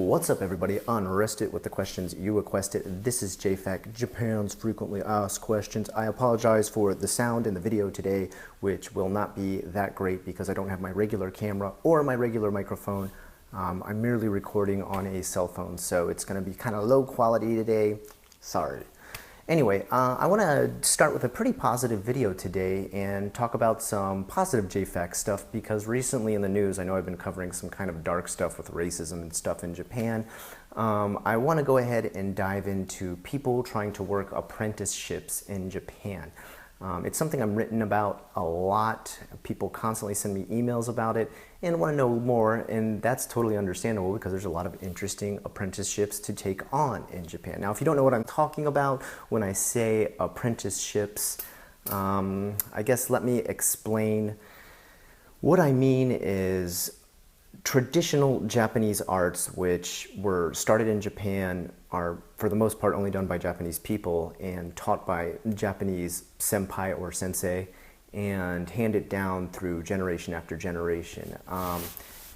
What's up, everybody? Unrested with the questions you requested. This is JFAQ, Japan's frequently asked questions. I apologize for the sound in the video today, which will not be that great because I don't have my regular camera or my regular microphone. I'm merely recording on a cell phone, so it's going to be kind of low quality today. Sorry. Anyway, I want to start with a pretty positive video today and talk about some positive JFAQ stuff because recently in the news, I know I've been covering some kind of dark stuff with racism and stuff in Japan. I want to go ahead and dive into people trying to work apprenticeships in Japan. It's something I'm written about a lot. People constantly send me emails about it and want to know more, and that's totally understandable because there's a lot of interesting apprenticeships to take on in Japan. Now, if you don't know what I'm talking about when I say apprenticeships, I guess let me explain. What I mean is traditional Japanese arts, which were started in Japan, are for the most part only done by Japanese people and taught by Japanese senpai or sensei and handed down through generation after generation.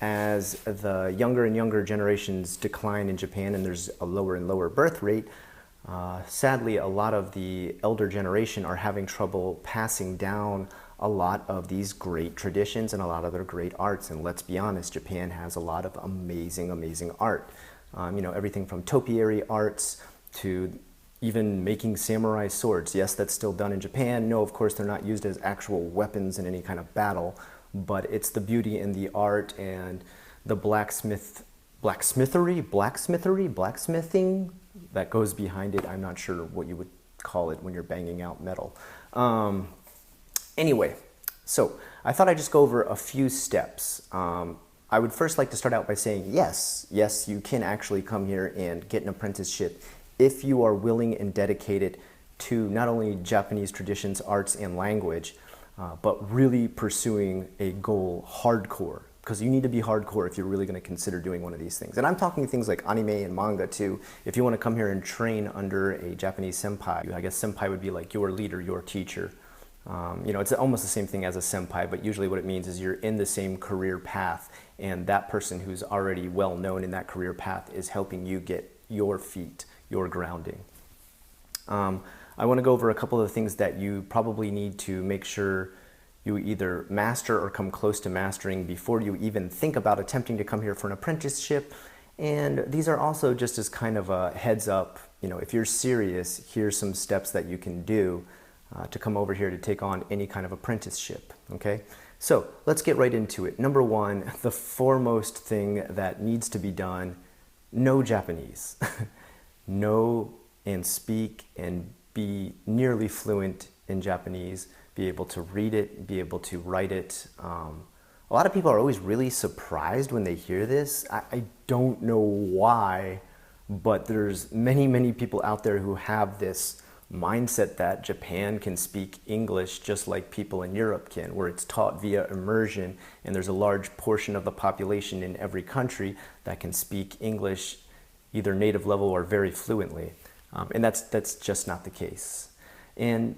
As the younger and younger generations decline in Japan and there's a lower and lower birth rate, sadly a lot of the elder generation are having trouble passing down a lot of these great traditions and a lot of their great arts. And let's be honest, Japan has a lot of amazing, amazing art. You know, everything from topiary arts to even making samurai swords. Yes, that's still done in Japan. No, of course, they're not used as actual weapons in any kind of battle, but it's the beauty in the art and the blacksmithing that goes behind it. I'm not sure what you would call it when you're banging out metal. Anyway, so I thought I'd just go over a few steps. I would first like to start out by saying, yes, you can actually come here and get an apprenticeship if you are willing and dedicated to not only Japanese traditions, arts, and language, but really pursuing a goal hardcore, because you need to be hardcore if you're really going to consider doing one of these things. And I'm talking things like anime and manga too. If you want to come here and train under a Japanese senpai, I guess senpai would be like your leader, your teacher. You know, it's almost the same thing as a senpai, but usually what it means is you're in the same career path, and that person who's already well known in that career path is helping you get your feet, your grounding. I want to go over a couple of things that you probably need to make sure you either master or come close to mastering before you even think about attempting to come here for an apprenticeship. And these are also just as kind of a heads up, you know, if you're serious, here's some steps that you can do to come over here to take on any kind of apprenticeship, okay? So let's get right into it. Number one, the foremost thing that needs to be done, know Japanese. Know and speak and be nearly fluent in Japanese, be able to read it, be able to write it. A lot of people are always really surprised when they hear this. I don't know why, but there's many people out there who have this mindset that Japan can speak English just like people in Europe can, where it's taught via immersion, and there's a large portion of the population in every country that can speak English either native level or very fluently. And that's just not the case. And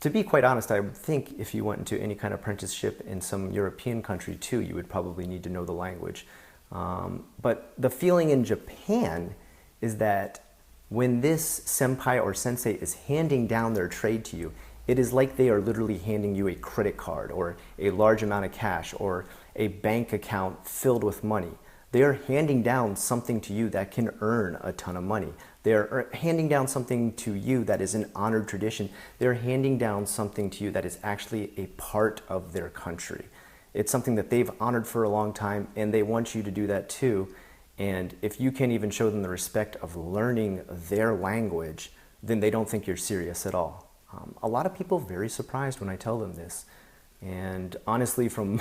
to be quite honest, I would think if you went into any kind of apprenticeship in some European country too, you would probably need to know the language. But the feeling in Japan is that when this senpai or sensei is handing down their trade to you, it is like they are literally handing you a credit card or a large amount of cash or a bank account filled with money. They are handing down something to you that can earn a ton of money. They are handing down something to you that is an honored tradition. They're handing down something to you that is actually a part of their country. It's something that they've honored for a long time, and they want you to do that too. And if you can't even show them the respect of learning their language, then they don't think you're serious at all. A lot of people are very surprised when I tell them this. And honestly, from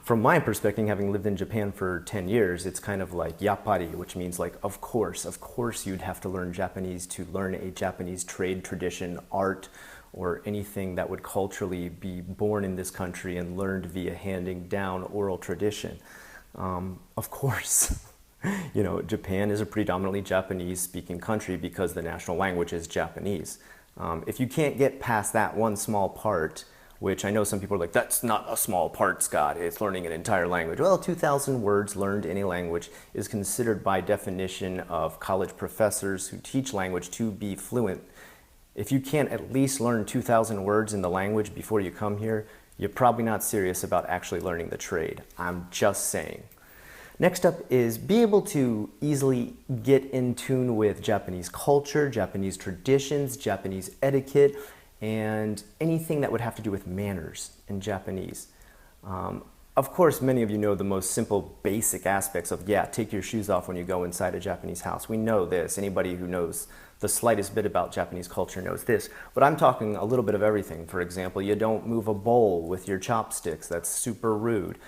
my perspective, having lived in Japan for 10 years, it's kind of like yappari, which means like, of course you'd have to learn Japanese to learn a Japanese trade, tradition, art, or anything that would culturally be born in this country and learned via handing down oral tradition. Of course. You know, Japan is a predominantly Japanese-speaking country because the national language is Japanese. If you can't get past that one small part, which I know some people are like, that's not a small part, Scott. It's learning an entire language. Well, 2,000 words learned in a language is considered by definition of college professors who teach language to be fluent. If you can't at least learn 2,000 words in the language before you come here, you're probably not serious about actually learning the trade. I'm just saying. Next up is be able to easily get in tune with Japanese culture, Japanese traditions, Japanese etiquette, and anything that would have to do with manners in Japanese. Of course, many of you know the most simple, basic aspects of, yeah, take your shoes off when you go inside a Japanese house. We know this. Anybody who knows the slightest bit about Japanese culture knows this. But I'm talking a little bit of everything. For example, you don't move a bowl with your chopsticks. That's super rude.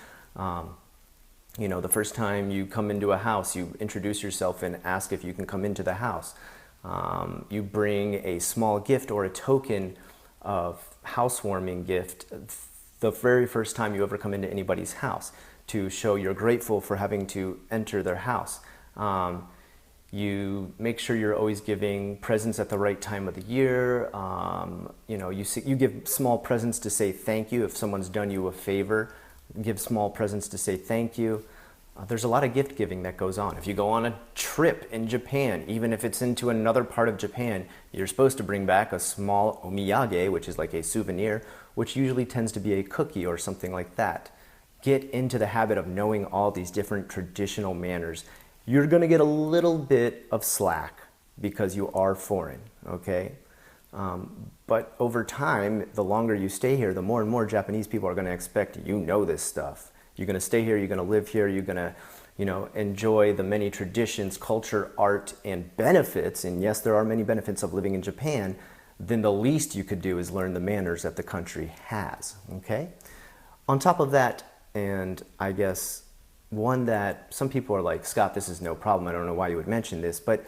You know, the first time you come into a house, you introduce yourself and ask if you can come into the house. You bring a small gift or a token of housewarming gift the very first time you ever come into anybody's house to show you're grateful for having to enter their house. You make sure you're always giving presents at the right time of the year. You know, you give small presents to say thank you if someone's done you a favor. Give small presents to say thank you. There's a lot of gift giving that goes on. If you go on a trip in Japan, even if it's into another part of Japan, you're supposed to bring back a small omiyage, which is like a souvenir, which usually tends to be a cookie or something like that. Get into the habit of knowing all these different traditional manners. You're going to get a little bit of slack because you are foreign, okay? But over time, the longer you stay here, the more and more Japanese people are going to expect you know this stuff. You're going to stay here, you're going to live here, you're going to, you know, enjoy the many traditions, culture, art, and benefits. And yes, there are many benefits of living in Japan. Then the least you could do is learn the manners that the country has, okay? On top of that, and I guess one that some people are like, Scott, this is no problem. I don't know why you would mention this, but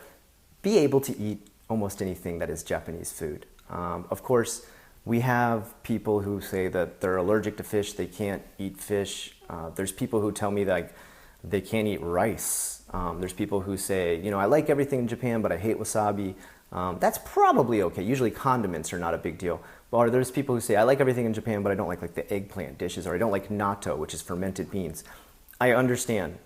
be able to eat almost anything that is Japanese food. Of course, we have people who say that they're allergic to fish, they can't eat fish. There's people who tell me that they can't eat rice. There's people who say, you know, I like everything in Japan, but I hate wasabi. That's probably okay. Usually condiments are not a big deal. Or there's people who say, I like everything in Japan, but I don't like the eggplant dishes, or I don't like natto, which is fermented beans. I understand,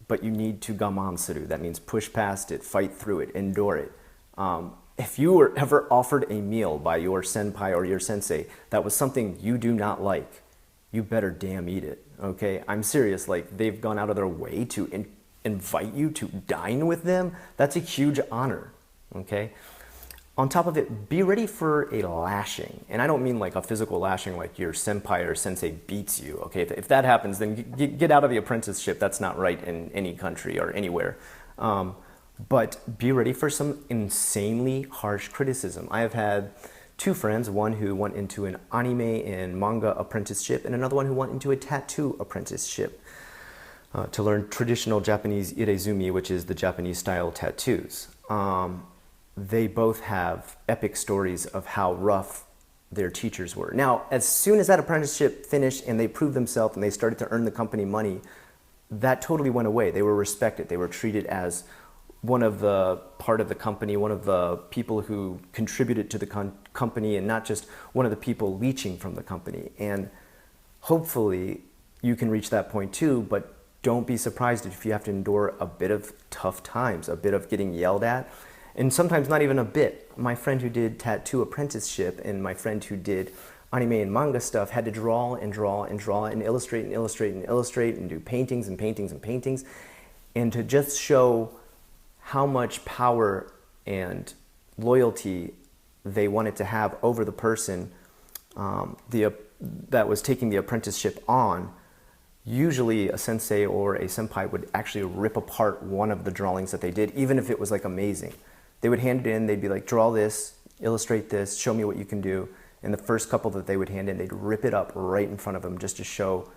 but you need to gamansuru. That means push past it, fight through it, endure it. If you were ever offered a meal by your senpai or your sensei that was something you do not like, you better damn eat it, okay? I'm serious, like they've gone out of their way to invite you to dine with them. That's a huge honor, okay? On top of it, be ready for a lashing. And I don't mean like a physical lashing like your senpai or sensei beats you, okay? If that happens, then get out of the apprenticeship. That's not right in any country or anywhere. But be ready for some insanely harsh criticism. I have had two friends, one who went into an anime and manga apprenticeship and another one who went into a tattoo apprenticeship to learn traditional Japanese irezumi, which is the Japanese style tattoos. They both have epic stories of how rough their teachers were. Now, as soon as that apprenticeship finished and they proved themselves and they started to earn the company money, that totally went away. They were respected. They were treated as one of the part of the company, one of the people who contributed to the company, and not just one of the people leeching from the company. And hopefully you can reach that point too, but don't be surprised if you have to endure a bit of tough times, a bit of getting yelled at, and sometimes not even a bit. My friend who did tattoo apprenticeship and my friend who did anime and manga stuff had to draw and draw and draw and illustrate and illustrate and illustrate and do paintings and paintings and paintings, and to just show how much power and loyalty they wanted to have over the person that was taking the apprenticeship on. Usually a sensei or a senpai would actually rip apart one of the drawings that they did, even if it was like amazing. They would hand it in, they'd be like, draw this, illustrate this, show me what you can do. And the first couple that they would hand in, they'd rip it up right in front of them just to show,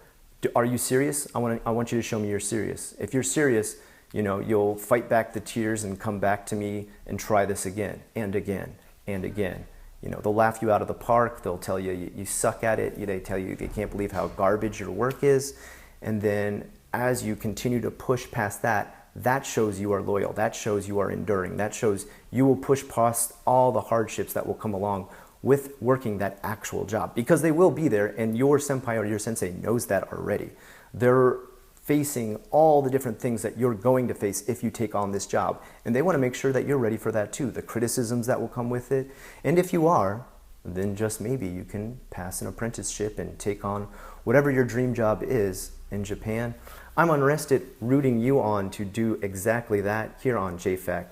are you serious? I want you to show me you're serious. If you're serious, you know, you'll fight back the tears and come back to me and try this again and again and again. You know, they'll laugh you out of the park. They'll tell you you suck at it. They tell you they can't believe how garbage your work is. And then as you continue to push past that, that shows you are loyal. That shows you are enduring. That shows you will push past all the hardships that will come along with working that actual job, because they will be there, and your senpai or your sensei knows that already. They're facing all the different things that you're going to face if you take on this job, and they want to make sure that you're ready for that too, the criticisms that will come with it. And if you are, then just maybe you can pass an apprenticeship and take on whatever your dream job is in Japan. I'm unrested rooting you on to do exactly that here on JFAQ,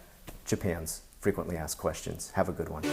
Japan's Frequently Asked Questions. Have a good one.